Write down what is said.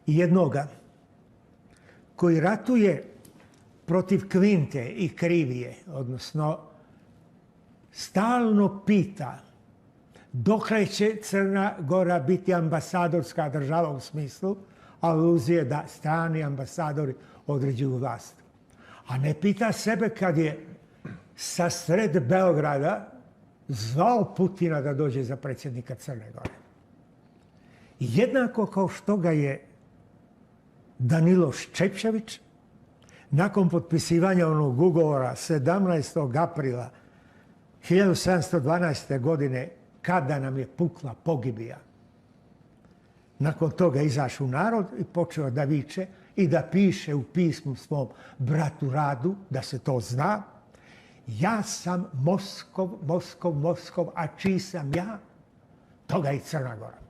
jednoga koji ratuje protiv Kvinte i Krivije, odnosno stalno pita dokle će Crna Gora biti ambasadorska država u smislu aluzije da strani ambasadori određuju vlast. A ne pita sebe kad je sa sred Beograda zvao Putina da dođe za predsjednika Crne Gore. Jednako kao što ga je Danilo Ščepčević nakon potpisivanja onog ugovora 17. aprila 1712. godine, kada nam je pukla pogibija. Nakon toga izašao u narod i počeo da viče i da piše u pismu svom bratu Radu, da se to zna: ja sam Moskov, Moskov, Moskov, a čiji sam ja? Toga i Crna Gora.